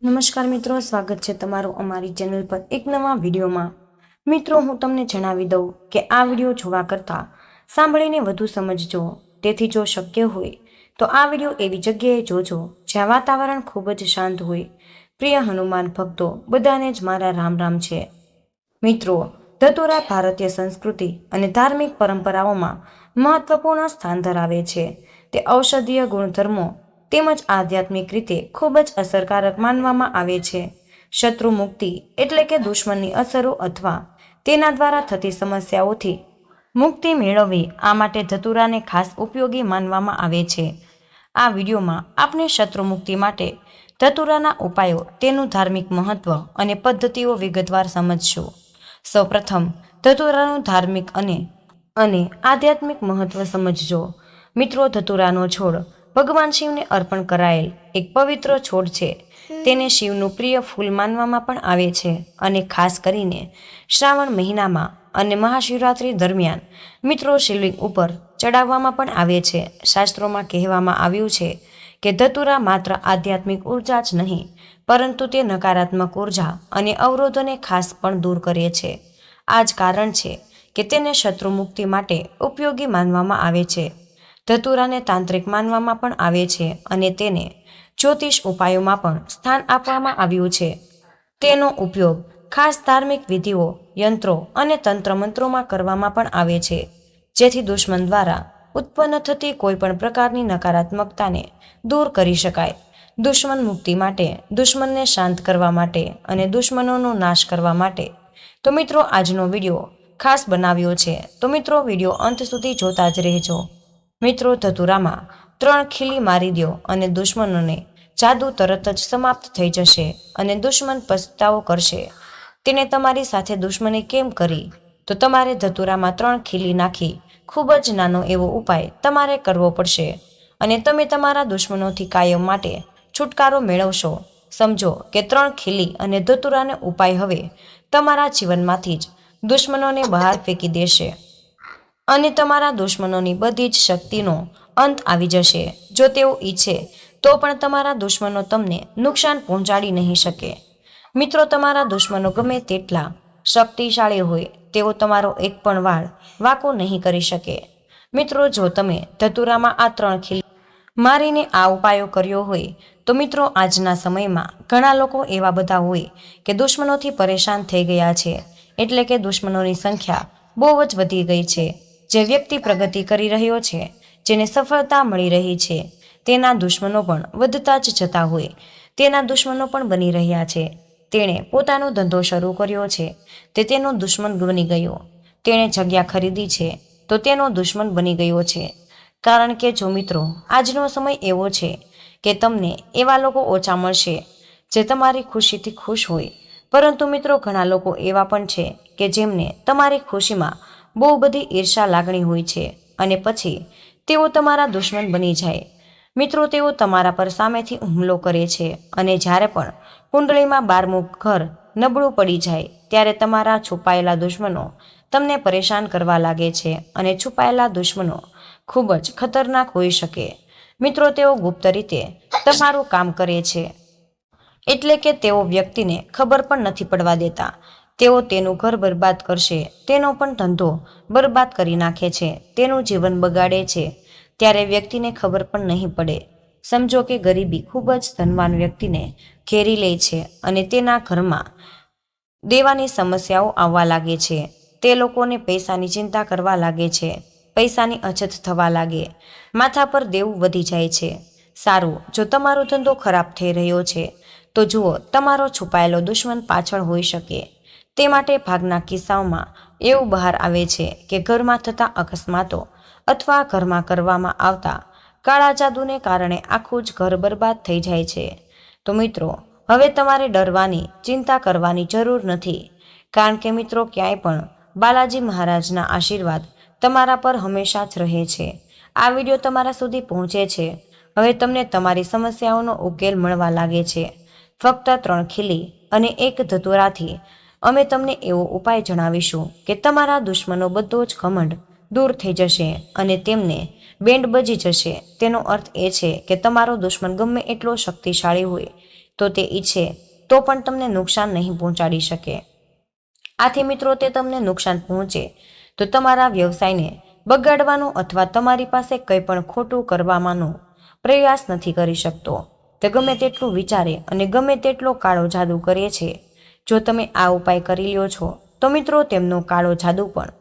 નમસ્કાર મિત્રો, સ્વાગત છે તમારું અમારી ચેનલ પર એક નવા વિડીયોમાં। મિત્રો, હું તમને જણાવી દઉં કે આ વિડીયો જોવા કરતાં સાંભળીને વધુ સમજજો। તેથી જો શક્ય હોય તો આ વિડીયો એવી જગ્યાએ જોજો જ્યાં વાતાવરણ ખૂબ જ શાંત હોય। પ્રિય હનુમાન ભક્તો બધાને જ મારા રામ રામ છે। મિત્રો, ધતુરા ભારતીય સંસ્કૃતિ અને ધાર્મિક પરંપરાઓમાં મહત્વપૂર્ણ સ્થાન ધરાવે છે। તે ઔષધીય ગુણધર્મો તેમજ આધ્યાત્મિક રીતે ખૂબ જ અસરકારક માનવામાં આવે છે। શત્રુ મુક્તિ એટલે કે દુશ્મનની અસરો અથવા તેના દ્વારા થતી સમસ્યાઓથી મુક્તિ મેળવવી, આ માટે ધતુરાને ખાસ ઉપયોગી માનવામાં આવે છે। આ વિડીયોમાં આપણે શત્રુ મુક્તિ માટે ધતુરાના ઉપાયો, તેનું ધાર્મિક મહત્વ અને પદ્ધતિઓ વિગતવાર સમજશું। સૌપ્રથમ ધતુરાનું ધાર્મિક અને આધ્યાત્મિક મહત્વ સમજજો। મિત્રો, ધતુરાનો છોડ ભગવાન શિવને અર્પણ કરાયેલ એક પવિત્ર છોડ છે। તેને શિવનું પ્રિય ફૂલ માનવામાં પણ આવે છે અને ખાસ કરીને શ્રાવણ મહિનામાં અને મહાશિવરાત્રી દરમિયાન મિત્રો શિવલિંગ ઉપર ચડાવવામાં પણ આવે છે। શાસ્ત્રોમાં કહેવામાં આવ્યું છે કે ધતુરા માત્ર આધ્યાત્મિક ઉર્જા જ નહીં, પરંતુ તે નકારાત્મક ઉર્જા અને અવરોધોને ખાસ પણ દૂર કરે છે। આ જ કારણ છે કે તેને શત્રુ મુક્તિ માટે ઉપયોગી માનવામાં આવે છે। ધતુરાને તાંત્રિક માનવામાં પણ આવે છે અને તેને જ્યોતિષ ઉપાયોમાં પણ સ્થાન આપવામાં આવ્યું છે। તેનો ઉપયોગ ખાસ ધાર્મિક વિધિઓ, યંત્રો અને તંત્ર મંત્રોમાં કરવામાં પણ આવે છે, જેથી દુશ્મન દ્વારા ઉત્પન્ન થતી કોઈ પણ પ્રકારની નકારાત્મકતાને દૂર કરી શકાય। દુશ્મન મુક્તિ માટે, દુશ્મનને શાંત કરવા માટે અને દુશ્મનોનો નાશ કરવા માટે તો મિત્રો આજનો વિડીયો ખાસ બનાવ્યો છે। તો મિત્રો, વિડીયો અંત સુધી જોતા જ રહેજો। મિત્રો, ધતુરામાં 3 ખીલી મારી દો અને દુશ્મનોને જાદુ તરત જ સમાપ્ત થઈ જશે અને દુશ્મન પસ્તાવો કરશે। તેને તમારી સાથે દુશ્મની કેમ કરી? તો તમારે ધતુરામાં 3 ખીલી નાખી ખૂબ જ નાનો એવો ઉપાય તમારે કરવો પડશે અને તમે તમારા દુશ્મનોથી કાયમ માટે છુટકારો મેળવશો। સમજો કે 3 ખીલી અને ધતુરાનો ઉપાય હવે તમારા જીવનમાંથી જ દુશ્મનોને બહાર ફેંકી દેશે અને તમારા દુશ્મનોની બધી જ શક્તિનો અંત આવી જશે। જો તેઓ ઈચ્છે તો પણ તમારા દુશ્મનો તમને નુકસાન પહોંચાડી નહીં શકે। મિત્રો, તમારા દુશ્મનો ગમે તેટલા શક્તિશાળી હોય, તેઓ તમારો એક પણ વાળ વાંકો નહીં કરી શકે। મિત્રો, જો તમે ધતુરામાં આ 3 ખીલી મારીને આ ઉપાયો કર્યો હોય તો મિત્રો આજના સમયમાં ઘણા લોકો એવા બધા હોય કે દુશ્મનોથી પરેશાન થઈ ગયા છે, એટલે કે દુશ્મનોની સંખ્યા બહુ જ વધી ગઈ છે। જે વ્યક્તિ પ્રગતિ કરી રહ્યો છે, જેને સફળતા મળી રહી છે, તેના દુશ્મનો પણ વધતા જ જતા હોય, તેના દુશ્મનો પણ બની રહ્યા છે। તેણે પોતાનો ધંધો શરૂ કર્યો છે, તે તેનો દુશ્મન બની ગયો। તેણે જગ્યા ખરીદી છે તો તેનો દુશ્મન બની ગયો છે। કારણ કે જો મિત્રો, આજનો સમય એવો છે કે તમને એવા લોકો ઓછા મળશે જે તમારી ખુશીથી ખુશ હોય, પરંતુ મિત્રો ઘણા લોકો એવા પણ છે કે જેમને તમારી ખુશીમાં બહુ બધી ઈર્ષા લાગણી હોય છે અને પછી તેઓ તમારા દુશ્મન બની જાય। મિત્રો, તેઓ તમારા પર સામેથી હુમલો કરે છે અને જ્યારે પણ કુંડળીમાં 12મું ઘર નબળું પડી જાય ત્યારે તમારા છુપાયેલા દુશ્મનો તમને પરેશાન કરવા લાગે છે અને છુપાયેલા દુશ્મનો ખૂબ જ ખતરનાક હોઈ શકે। મિત્રો, તેઓ ગુપ્ત રીતે તમારું કામ કરે છે, એટલે કે તેઓ વ્યક્તિને ખબર પણ નથી પડવા દેતા। તેઓ તેનું ઘર બરબાદ કરશે, તેનો પણ ધંધો બરબાદ કરી નાખે છે, તેનું જીવન બગાડે છે, ત્યારે વ્યક્તિને ખબર પણ નહીં પડે। સમજો કે ગરીબી ખૂબ જ ધનવાન વ્યક્તિને ઘેરી લે છે અને તેના ઘરમાં દેવાની સમસ્યાઓ આવવા લાગે છે। તે લોકોને પૈસાની ચિંતા કરવા લાગે છે, પૈસાની અછત થવા લાગે, માથા પર દેવું વધી જાય છે। સારું, જો તમારો ધંધો ખરાબ થઈ રહ્યો છે તો જુઓ, તમારો છુપાયેલો દુશ્મન પાછળ હોઈ શકે। તે માટે ભાગના કિસ્સાઓમાં એવું બહાર આવે છે કે ઘરમાં થતા અકસ્માતો અથવા ઘરમાં કરવામાં આવતા કાળા જાદુને કારણે આખું જ ઘર બરબાદ થઈ જાય છે। તો મિત્રો, હવે તમારે ડરવાની, ચિંતા કરવાની જરૂર નથી, કારણ કે મિત્રો ક્યાંય પણ બાલાજી મહારાજના આશીર્વાદ તમારા પર હંમેશા જ રહે છે। આ વિડીયો તમારા સુધી પહોંચે છે, હવે તમને તમારી સમસ્યાઓનો ઉકેલ મળવા લાગે છે। ફક્ત 3 ખીલી અને 1 ધતુરાથી અમે તમને એવો ઉપાય જણાવીશું કે તમારા દુશ્મનો બધો જ ઘમંડ દૂર થઈ જશે અને તેમને બેન્ડ બજી જશે। તેનો અર્થ એ છે કે તમારો દુશ્મન ગમે એટલો શક્તિશાળી હોય, તો તે ઈચ્છે તો પણ તમને નુકસાન નહીં પહોંચાડી શકે. આથી મિત્રો તે તમને નુકસાન પહોંચે તો તમારા વ્યવસાયને બગાડવાનો અથવા તમારી પાસે કંઈ પણ ખોટું કરવાનો પ્રયાસ નથી કરી શકતો. તે ગમે તેટલું વિચારે અને ગમે તેટલો કાળો જાદુ કરે છે. જો તમે આ ઉપાય કરી લ્યો છો તો મિત્રો તેમનો કાળો જાદુ પણ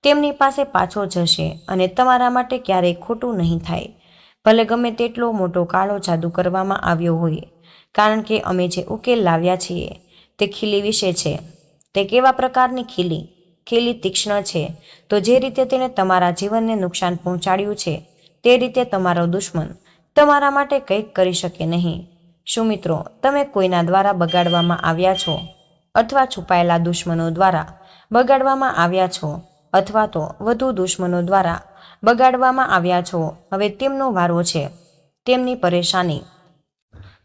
તેમની પાસે પાછો જશે અને તમારા માટે ક્યારેય ખોટું નહીં થાય. ભલે ગમે તેટલો મોટો કાળો જાદુ કરવામાં આવ્યો હોય, કારણ કે અમે જે ઉકેલ લાવ્યા છીએ તે ખીલી વિશે છે. તે કેવા પ્રકારની ખીલી? ખીલી તીક્ષ્ણ છે. તો જે રીતે તેણે તમારા જીવનને નુકસાન પહોંચાડ્યું છે તે રીતે તમારો દુશ્મન તમારા માટે કંઈક કરી શકે નહીં. શું મિત્રો તમે કોઈના દ્વારા બગાડવામાં આવ્યા છો અથવા છુપાયેલા દુશ્મનો દ્વારા બગાડવામાં આવ્યા છો અથવા તો વધુ દુશ્મનો દ્વારા બગાડવામાં આવ્યા છો? હવે તેમનો વારો છે. તેમની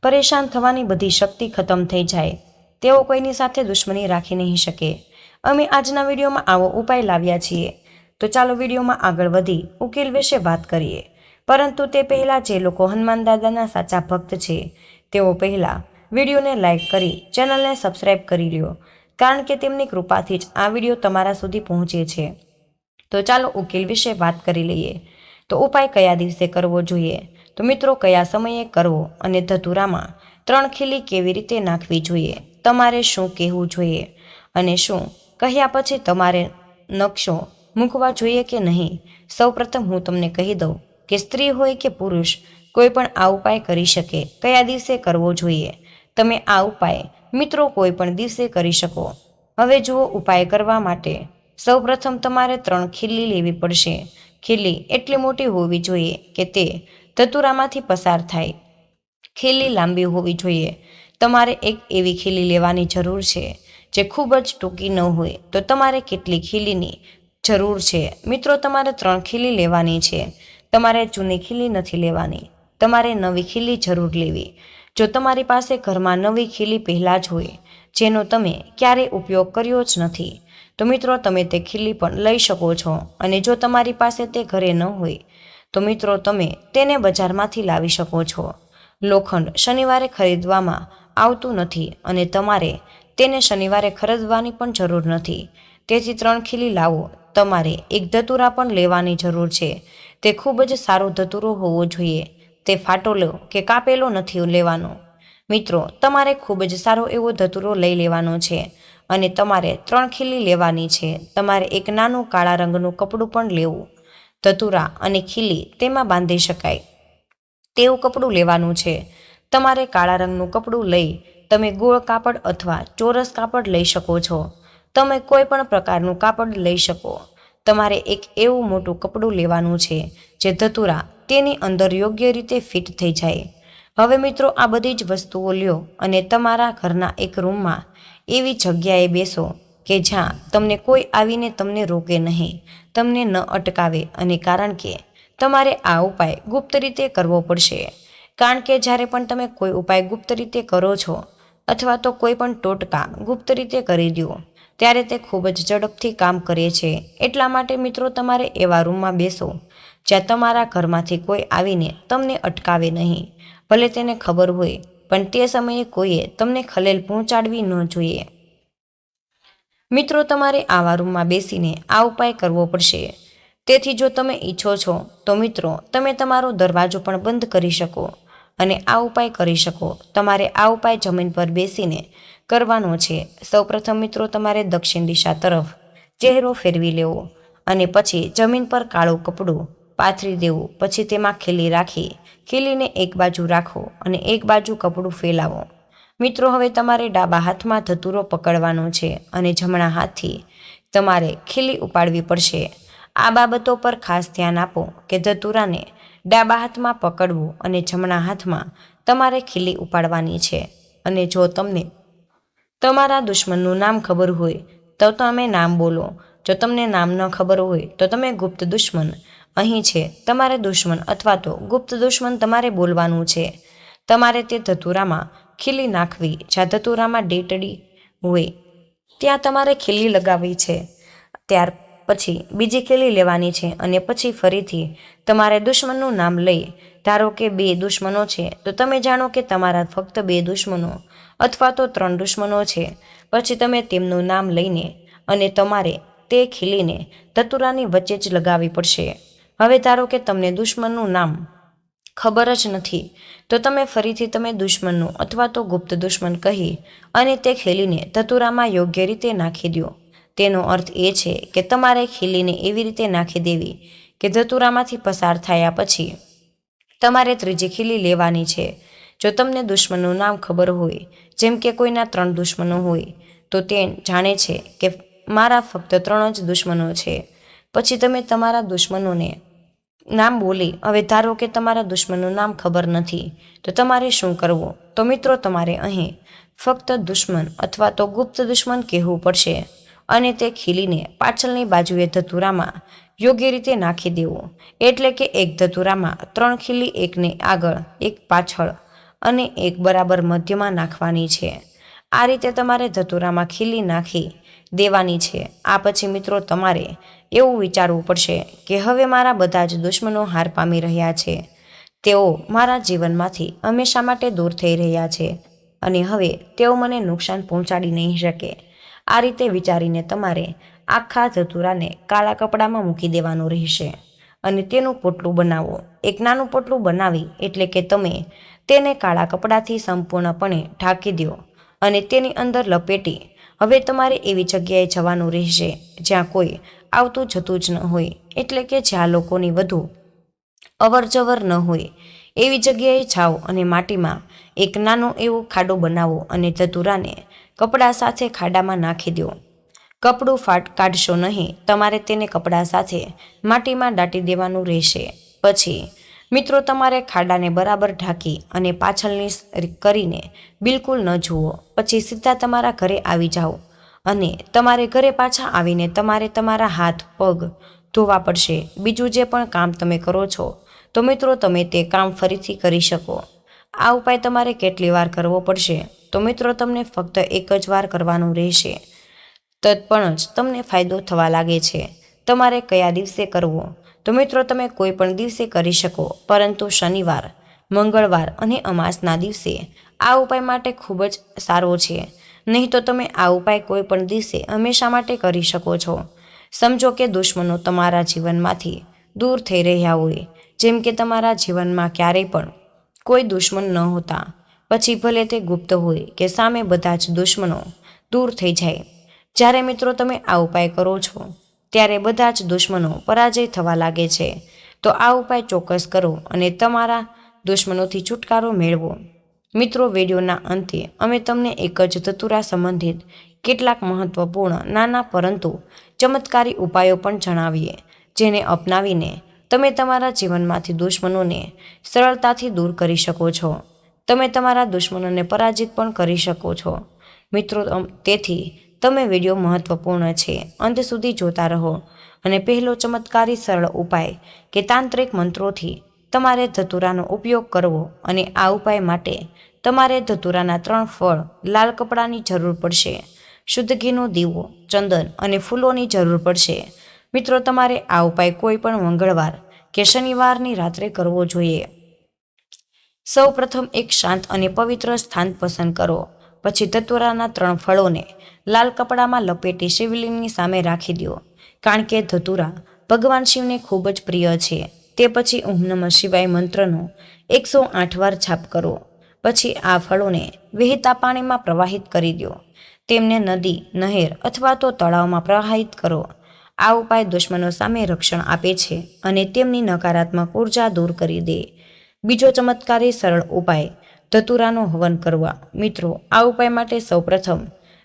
પરેશાન થવાની બધી શક્તિ ખતમ થઈ જાય. તેઓ કોઈની સાથે દુશ્મની રાખી નહીં શકે. અમે આજના વિડીયોમાં આવો ઉપાય લાવ્યા છીએ. તો ચાલો વિડીયોમાં આગળ વધી ઉકેલ વિશે વાત કરીએ. પરંતુ તે પહેલાં જે લોકો હનુમાન દાદાના સાચા ભક્ત છે તેઓ પહેલાં વિડીયોને લાઇક કરી ચેનલને સબસ્ક્રાઈબ કરી લ્યો, કારણ કે તેમની કૃપાથી જ આ વિડીયો તમારા સુધી પહોંચે છે. તો ચાલો ઉકેલ વિશે વાત કરી લઈએ. તો ઉપાય કયા દિવસે કરવો જોઈએ? તો મિત્રો કયા સમયે કરવો અને ધતુરામાં 3 ખીલી કેવી રીતે નાખવી જોઈએ? તમારે શું કહેવું જોઈએ અને શું કહ્યા પછી તમારે નકશો મૂકવા જોઈએ કે નહીં? સૌપ્રથમ હું તમને કહી દઉં કે સ્ત્રી હોય કે પુરુષ કોઈ પણ આ ઉપાય કરી શકે. કયા દિવસે કરવો જોઈએ? તમે આ ઉપાય મિત્રો કોઈ પણ દિવસે કરી શકો. હવે જુઓ, ઉપાય કરવા માટે સૌપ્રથમ તમારે 3 ખીલી લેવી પડશે. ખીલી એટલી મોટી હોવી જોઈએ કે તે ધતુરામાંથી પસાર થાય. ખીલી લાંબી હોવી જોઈએ. તમારે એક એવી ખીલી લેવાની જરૂર છે જે ખૂબ જ ટૂંકી ન હોય. તો તમારે કેટલી ખીલીની જરૂર છે? મિત્રો તમારે 3 ખીલી લેવાની છે. તમારે જૂની ખીલી નથી લેવાની. તમારે નવી ખીલી જરૂર લેવી. જો તમારી પાસે ઘરમાં નવી ખીલી પહેલાં જ હોય જેનો તમે ક્યારેય ઉપયોગ કર્યો જ નથી તો મિત્રો તમે તે ખીલી પણ લઈ શકો છો. અને જો તમારી પાસે તે ઘરે ન હોય તો મિત્રો તમે તેને બજારમાંથી લાવી શકો છો. લોખંડ શનિવારે ખરીદવામાં આવતું નથી અને તમારે તેને શનિવારે ખરીદવાની પણ જરૂર નથી. તેથી 3 ખીલી લાવો. તમારે એક ધતુરા પણ લેવાની જરૂર છે. તે ખૂબ જ સારો ધતુરો હોવો જોઈએ. તે ફાટેલો કે કાપેલો નથી લેવાનો. મિત્રો તમારે ખૂબ જ સારો એવો ધતુરો લઈ લેવાનો છે અને તમારે 3 ખીલી લેવાની છે. તમારે એક નાનું કાળા રંગનું કપડું પણ લેવું. ધતુરા અને ખીલી તેમાં બાંધી શકાય તેવું કપડું લેવાનું છે. તમારે કાળા રંગનું કપડું લઈ તમે ગોળ કાપડ અથવા ચોરસ કાપડ લઈ શકો છો. તમે કોઈ પણ પ્રકારનું કાપડ લઈ શકો. તમારે એક એવું મોટું કપડું લેવાનું છે જે ધતુરા તેની અંદર યોગ્ય રીતે ફિટ થઈ જાય. હવે મિત્રો આ બધી જ વસ્તુઓ લ્યો અને તમારા ઘરના એક રૂમમાં એવી જગ્યાએ બેસો કે જ્યાં તમને કોઈ આવીને તમને રોકે નહીં, તમને ન અટકાવે. અને કારણ કે તમારે આ ઉપાય ગુપ્ત રીતે કરવો પડશે. કારણ કે જ્યારે પણ તમે કોઈ ઉપાય ગુપ્ત રીતે કરો છો અથવા તો કોઈ પણ ટોટકા ગુપ્ત રીતે કરી દો ત્યારે તે ખૂબ જ ઝડપથી કામ કરે છે. એટલા માટે મિત્રો તમારે એવા રૂમમાં બેસો જ્યાં તમારા ઘરમાંથી કોઈ આવીને તમને અટકાવે નહીં. ભલે તેને ખબર હોય પણ તે સમયે કોઈએ તમને ખલેલ પહોંચાડવી ન જોઈએ. મિત્રો તમારે આવા રૂમમાં બેસીને આ ઉપાય કરવો પડશે. તેથી જો તમે ઈચ્છો છો તો મિત્રો તમે તમારો દરવાજો પણ બંધ કરી શકો અને આ ઉપાય કરી શકો. તમારે આ ઉપાય જમીન પર બેસીને કરવાનો છે. સૌપ્રથમ મિત્રો તમારે દક્ષિણ દિશા તરફ ચહેરો ફેરવી લેવો અને પછી જમીન પર કાળું કપડું પાથરી દેવું. પછી તેમાં ખીલી રાખી ખીલીને એક બાજુ રાખો અને એક બાજુ કપડું ફેલાવો. મિત્રો હવે તમારે ડાબા હાથમાં ધતુરો પકડવાનો છે અને જમણા હાથથી તમારે ખીલી ઉપાડવી પડશે. આ બાબતો પર ખાસ ધ્યાન આપો કે ધતુરાને ડાબા હાથમાં પકડવું અને જમણા હાથમાં તમારે ખીલી ઉપાડવાની છે. અને જો તમને તમારા દુશ્મનનું નામ ખબર હોય તો તમે નામ બોલો. જો તમને નામ ન ખબર હોય તો તમે ગુપ્ત દુશ્મન અહીં છે. તમારે દુશ્મન અથવા તો ગુપ્ત દુશ્મન તમારે બોલવાનું છે. તમારે તે ધતુરામાં ખીલી નાખવી. જ્યાં ધતુરામાં ડેટડી હોય ત્યાં તમારે ખીલી લગાવવી છે. પછી બીજી ખીલી લેવાની છે અને પછી ફરીથી તમારે દુશ્મનનું નામ લઈ, ધારો કે 2 દુશ્મનો છે તો તમે જાણો કે તમારા ફક્ત 2 દુશ્મનો અથવા તો 3 દુશ્મનો છે. પછી તમે તેમનું નામ લઈને અને તમારે તે ખીલીને ધતુરાની વચ્ચે જ લગાવવી પડશે. હવે ધારો કે તમને દુશ્મનનું નામ ખબર જ નથી તો તમે ફરીથી તમે દુશ્મનનું અથવા તો ગુપ્ત દુશ્મન કહી અને તે ખીલીને ધતુરામાં યોગ્ય રીતે નાખી દો. તેનો અર્થ એ છે કે તમારે ખીલીને એવી રીતે નાખી દેવી કે ધતુરામાંથી પસાર થયા પછી તમારે ત્રીજી ખીલી લેવાની છે. જો તમને દુશ્મનનું નામ ખબર હોય, જેમ કે કોઈના 3 દુશ્મનો હોય, તો તે જાણે છે કે મારા ફક્ત 3 જ દુશ્મનો છે. પછી તમે તમારા દુશ્મનોને નામ બોલી, હવે ધારો કે તમારા દુશ્મનનું નામ ખબર નથી તો તમારે શું કરવું? તો મિત્રો, તમારે અહીં ફક્ત દુશ્મન અથવા તો ગુપ્ત દુશ્મન કહેવું પડશે અને તે ખીલીને પાછળની બાજુએ ધતુરામાં યોગ્ય રીતે નાખી દેવું. એટલે કે એક ધતુરામાં 3 ખીલી, એકને આગળ, એક પાછળ અને એક બરાબર મધ્યમાં નાખવાની છે. આ રીતે તમારે ધતુરામાં ખીલી નાખી દેવાની છે. આ પછી મિત્રો, તમારે એવું વિચારવું પડશે કે હવે મારા બધા જ દુશ્મનો હાર પામી રહ્યા છે, તેઓ મારા જીવનમાંથી હંમેશા માટે દૂર થઈ રહ્યા છે અને હવે તેઓ મને નુકસાન પહોંચાડી નહીં શકે. આ રીતે વિચારીને તમારે આખા ધતુરાને કાળા કપડામાં મૂકી દેવાનું રહેશે અને તેનું પોટલું બનાવો. એક નાનું પોટલું બનાવી એટલે કે તમે તેને કાળા કપડાથી સંપૂર્ણપણે ઢાંકી દો અને તેની અંદર લપેટી હવે તમારે એવી જગ્યાએ જવાનું રહેશે જ્યાં કોઈ આવતું જતું જ ન હોય, એટલે કે જ્યાં લોકોની વધુ અવરજવર ન હોય એવી જગ્યાએ જાઓ અને માટીમાં એક નાનો એવો ખાડો બનાવો અને ધતુરાને કપડાં સાથે ખાડામાં નાખી દો. કપડું કાઢશો નહીં, તમારે તેને કપડાં સાથે માટીમાં દાટી દેવાનું રહેશે. પછી મિત્રો, તમારે ખાડાને બરાબર ઢાંકી અને પાછળની કરીને બિલકુલ ન જુઓ. પછી સીધા તમારા ઘરે આવી જાઓ અને તમારે ઘરે પાછા આવીને તમારે તમારા હાથ પગ ધોવા પડશે. બીજું જે પણ કામ તમે કરો છો તો મિત્રો, તમે તે કામ ફરીથી કરી શકો. આ ઉપાય તમારે કેટલી વાર કરવો પડશે? તો મિત્રો, તમને ફક્ત એક જ વાર કરવાનું રહેશે. તદપણ જ તમને ફાયદો થવા લાગે છે. તમારે કયા દિવસે કરવો? તો મિત્રો, તમે કોઈ પણ દિવસે કરી શકો, પરંતુ શનિવાર, મંગળવાર અને અમાસના દિવસે આ ઉપાય માટે ખૂબ જ સારો છે. નહીં તો તમે આ ઉપાય કોઈ પણ દિવસે હંમેશા માટે કરી શકો છો. સમજો કે દુશ્મનો તમારા જીવનમાંથી દૂર થઈ રહ્યા હોય, જેમ કે તમારા જીવનમાં ક્યારેય પણ કોઈ દુશ્મન ન હોતા, પછી ભલે તે ગુપ્ત હોય કે સામે, બધા જ દુશ્મનો દૂર થઈ જાય. જ્યારે મિત્રો તમે આ ઉપાય કરો છો ત્યારે બધા જ દુશ્મનો પરાજય થવા લાગે છે. તો આ ઉપાય ચોક્કસ કરો અને તમારા દુશ્મનોથી છુટકારો મેળવો. મિત્રો, વિડીયોના અંતે અમે તમને એક જ ધતુરા સંબંધિત કેટલાક મહત્વપૂર્ણ નાના પરંતુ ચમત્કારી ઉપાયો પણ જણાવીએ, જેને અપનાવીને તમે તમારા જીવનમાંથી દુશ્મનોને સરળતાથી દૂર કરી શકો છો. તમે તમારા દુશ્મનોને પરાજિત પણ કરી શકો છો. મિત્રો, તેથી તમે વિડીયો મહત્વપૂર્ણ છે, અંત સુધી જોતા રહો. અને પહેલો ચમત્કારી સરળ ઉપાય કે તાંત્રિક મંત્રોથી તમારે ધતુરાનો ઉપયોગ કરવો. અને આ ઉપાય માટે તમારે ધતુરાના 3 ફળ, લાલ કપડાની જરૂર પડશે, શુદ્ધ ઘીનો દીવો, ચંદન અને ફૂલોની જરૂર પડશે. મિત્રો, તમારે આ ઉપાય કોઈ પણ મંગળવાર કે શનિવારની રાત્રે કરવો જોઈએ. સૌ પ્રથમ એક શાંત અને પવિત્ર સ્થાન પસંદ કરો. પછી ધતુરાના 3 ફળોને લાલ કપડામાં લપેટી શિવલિંગની સામે રાખી દો, કારણ કે ધતુરા ભગવાન શિવને ખૂબ જ પ્રિય છે. તે પછી ઓમ નમઃ શિવાય મંત્રનો 108 વાર જાપ કરો. પછી આ ફળોને વહેતા પાણીમાં પ્રવાહિત કરી દો. તેમને નદી, નહેર અથવા તો તળાવમાં પ્રવાહિત કરો. આ ઉપાય દુશ્મનો સામે રક્ષણ આપે છે અને તેમની નકારાત્મક ઉર્જા દૂર કરી દે. બીજો ચમત્કારી સરળ ઉપાય, ધતુરાનો હવન કરવા. મિત્રો, આ ઉપાય માટે સૌપ્રથમ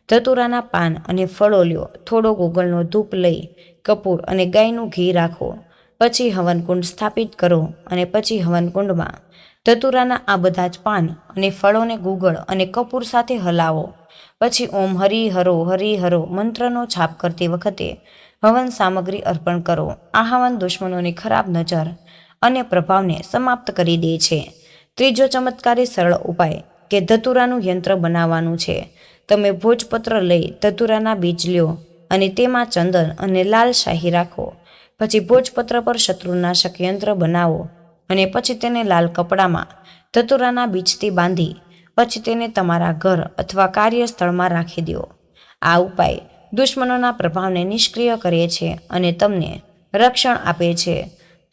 ધતુરાના પાન અને ફળો લ્યો, થોડો ગોગળનો ધૂપ લઈ, કપૂર અને ગાયનું ઘી રાખો. પછી હવનકુંડ સ્થાપિત કરો અને પછી હવનકુંડમાં ધતુરાના આ બધા જ પાન અને ફળોને ગુગળ અને કપૂર સાથે હલાવો. પછી ઓમ હરિ હરો મંત્રનો જાપ કરતી વખતે હવન સામગ્રી અર્પણ કરો. આ હવન દુશ્મનોની ખરાબ નજર અને પ્રભાવને સમાપ્ત કરી દે છે. ત્રીજો ચમત્કારી સરળ ઉપાય કે ધતુરાનું યંત્ર બનાવવાનું છે. તમે ભોજપત્ર લઈ ધતુરાના બીજ લ્યો અને તેમાં ચંદન અને લાલ શાહી રાખો. પછી ભોજપત્ર પર શત્રુનાશક યંત્ર બનાવો અને પછી તેને લાલ કપડામાં ધતુરાના બીજથી બાંધી પછી તેને તમારા ઘર અથવા કાર્યસ્થળમાં રાખી દો. આ ઉપાય દુશ્મનોના પ્રભાવને નિષ્ક્રિય કરે છે અને તમને રક્ષણ આપે છે.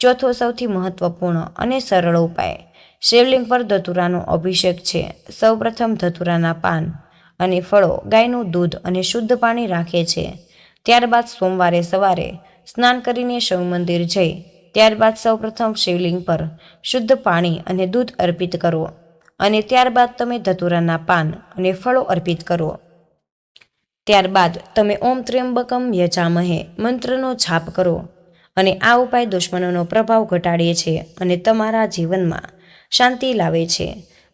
ચોથો સૌથી મહત્વપૂર્ણ અને સરળ ઉપાય શિવલિંગ પર ધતુરાનો અભિષેક છે. સૌપ્રથમ ધતુરાના પાન અને ફળો ગાયનું દૂધ અને શુદ્ધ પાણી રાખે છે. ત્યારબાદ સોમવારે સવારે સ્નાન કરીને શિવ મંદિર જઈ ત્યારબાદ સૌપ્રથમ શિવલિંગ પર શુદ્ધ પાણી અને દૂધ અર્પિત કરો અને ત્યારબાદ તમે ધતુરાના પાન અને ફળો અર્પિત કરો. ત્યારબાદ તમે ઓમ ત્ર્યંબકમ યજામહે મંત્રનો જાપ કરો અને આ ઉપાય દુશ્મનોનો પ્રભાવ ઘટાડે છે અને તમારા જીવનમાં શાંતિ લાવે છે.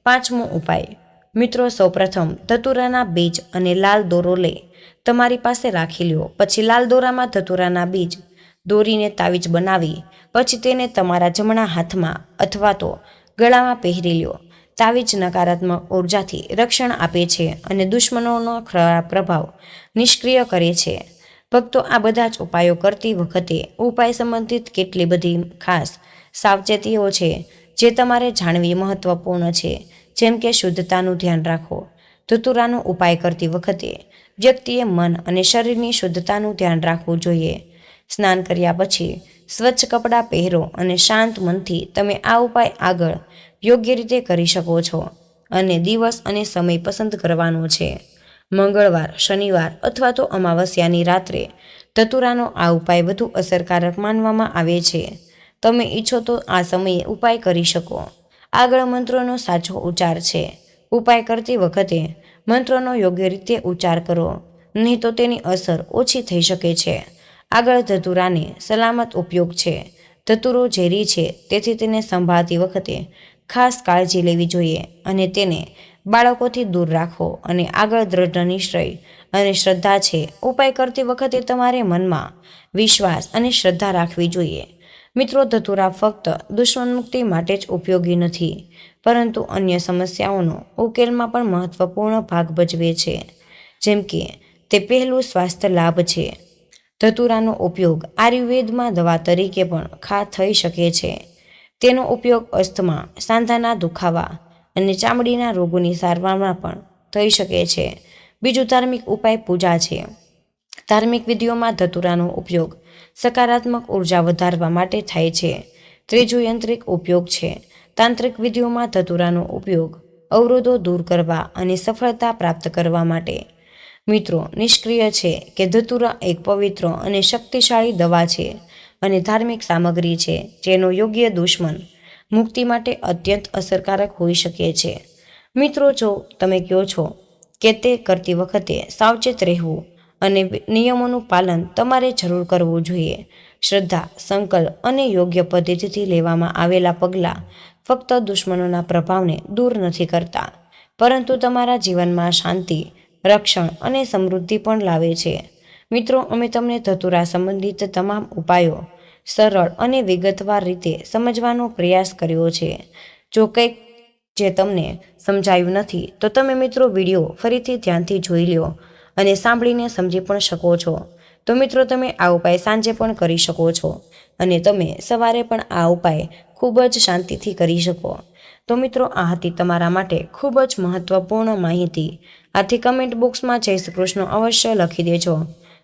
પાંચમો ઉપાય મિત્રો, સૌપ્રથમ ધતુરાના બીજ અને લાલ દોરો લઈ તમારી પાસે રાખી લ્યો. પછી લાલ દોરામાં ધતુરાના બીજ દોરીને તાવીજ બનાવી પછી તેને તમારા જમણા હાથમાં અથવા તો ગળામાં પહેરી લ્યો. તાવીજ નકારાત્મક ઉર્જાથી રક્ષણ આપે છે અને દુશ્મનોનો ખરાબ પ્રભાવ નિષ્ક્રિય કરે છે. ભક્તો, આ બધા જ ઉપાયો કરતી વખતે ઉપાય સંબંધિત કેટલી બધી ખાસ સાવચેતીઓ છે જે તમારે જાણવી મહત્વપૂર્ણ છે. જેમ કે શુદ્ધતાનું ધ્યાન રાખો. ધતુરાનો ઉપાય કરતી વખતે વ્યક્તિએ મન અને શરીરની શુદ્ધતાનું ધ્યાન રાખવું જોઈએ. સ્નાન કર્યા પછી સ્વચ્છ કપડાં પહેરો અને શાંત મનથી તમે આ ઉપાય આગળ યોગ્ય રીતે કરી શકો છો. અને દિવસ અને સમય પસંદ કરવાનો છે. મંગળવાર, શનિવાર અથવા તો અમાવસ્યાની રાત્રે ધતુરાનો આ ઉપાય વધુ અસરકારક માનવામાં આવે છે. તમે ઈચ્છો તો આ સમયે ઉપાય કરી શકો. આગળ મંત્રોનો સાચો ઉચ્ચાર છે. ઉપાય કરતી વખતે મંત્રોનો યોગ્ય રીતે ઉચ્ચાર કરો, નહીં તો તેની અસર ઓછી થઈ શકે છે. આગળ ધતુરાને સલામત ઉપયોગ છે. ધતુરો ઝેરી છે, તેથી તેને સંભાળતી વખતે ખાસ કાળજી લેવી જોઈએ અને તેને બાળકોથી દૂર રાખો. અને આગળ દ્રઢ નિશ્ચય અને શ્રદ્ધા છે. ઉપાય કરતી વખતે તમારે મનમાં વિશ્વાસ અને શ્રદ્ધા રાખવી જોઈએ. મિત્રો, ધતુરા ફક્ત દુશ્મન મુક્તિ માટે જ ઉપયોગી નથી, પરંતુ અન્ય સમસ્યાઓનો ઉકેલમાં પણ મહત્વપૂર્ણ ભાગ ભજવે છે. જેમ કે તે પહેલું સ્વાસ્થ્ય લાભ છે. ધતુરાનો ઉપયોગ આયુર્વેદમાં દવા તરીકે પણ થઈ શકે છે. તેનો ઉપયોગ અસ્થમા, સાંધાના દુખાવા અને ચામડીના રોગોની સારવારમાં પણ થઈ શકે છે. બીજું ધાર્મિક ઉપાય પૂજા છે. ધાર્મિક વિધિઓમાં ધતુરાનો ઉપયોગ સકારાત્મક ઉર્જા વધારવા માટે થાય છે. ત્રીજું યાંત્રિક ઉપયોગ છે. તાંત્રિક વિધિઓમાં ધતુરાનો ઉપયોગ અવરોધો દૂર કરવા અને સફળતા પ્રાપ્ત કરવા માટે. મિત્રો, નિષ્ક્રિય છે કે ધતુરા એક પવિત્ર અને શક્તિશાળી દવા છે અને ધાર્મિક સામગ્રી છે જેનો યોગ્ય દુશ્મન મુક્તિ માટે અત્યંત અસરકારક હોઈ શકે છે. મિત્રો, જો તમે કહો છો કે તે કરતી વખતે સાવચેત રહેવું અને નિયમોનું પાલન તમારે જરૂર કરવું જોઈએ. શ્રદ્ધા, સંકલ્પ અને યોગ્ય પદ્ધતિથી લેવામાં આવેલા પગલાં ફક્ત દુશ્મનોના પ્રભાવને દૂર નથી કરતા, પરંતુ તમારા જીવનમાં શાંતિ, રક્ષણ અને સમૃદ્ધિ પણ લાવે છે. મિત્રો, અમે તમને ધતુરા સંબંધિત તમામ ઉપાયો સરળ અને વિગતવાર રીતે સમજવાનો પ્રયાસ કર્યો છે. જો કંઈક જે તમને સમજાયું નથી તો તમે મિત્રો વિડીયો ફરીથી ધ્યાનથી જોઈ લો અને સાંભળીને સમજી પણ શકો છો. તો મિત્રો, તમે આ ઉપાય સાંજે પણ કરી શકો છો અને તમે સવારે પણ આ ઉપાય ખૂબ જ શાંતિથી કરી શકો. તો મિત્રો, આ હતી તમારા માટે ખૂબ જ મહત્વપૂર્ણ માહિતી. આથી કમેન્ટ બોક્સમાં જય શ્રી કૃષ્ણ અવશ્ય લખી દેજો.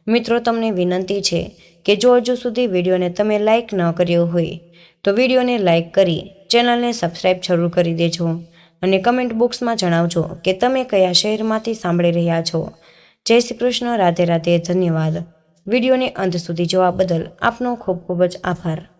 મિત્રો, તમને વિનંતી છે કે જો હજુ સુધી વિડીયોને તમે લાઇક ન કર્યો હોય તો વિડીયોને લાઇક કરી ચેનલને સબસ્ક્રાઈબ જરૂર કરી દેજો અને કમેન્ટ બોક્સમાં જણાવજો કે તમે કયા શહેરમાંથી સાંભળી રહ્યા છો. જય શ્રી કૃષ્ણ. રાધે રાધે. ધન્યવાદ. વિડીયોને અંત સુધી જોવા બદલ આપનો ખૂબ ખૂબ જ આભાર.